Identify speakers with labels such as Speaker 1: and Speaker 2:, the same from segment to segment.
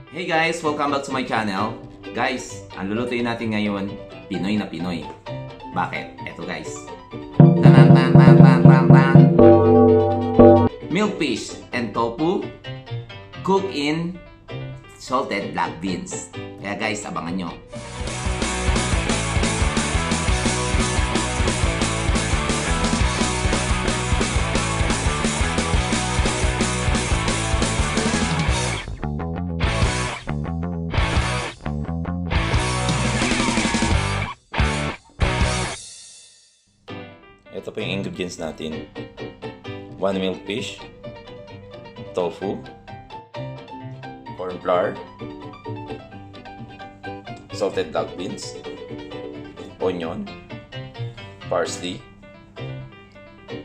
Speaker 1: Hey guys! Welcome back to my channel. Guys, ang lulutuin natin ngayon, Pinoy na Pinoy. Bakit? Eto guys. Tan tan tan tan tan tan. Milkfish and tofu cooked in salted black beans. Kaya guys, abangan nyo. Ito po yung ingredients natin. 1 milkfish, tofu, corn flour, salted black beans, onion, parsley,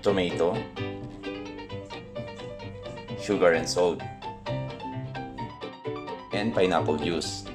Speaker 1: tomato, sugar and salt, and pineapple juice.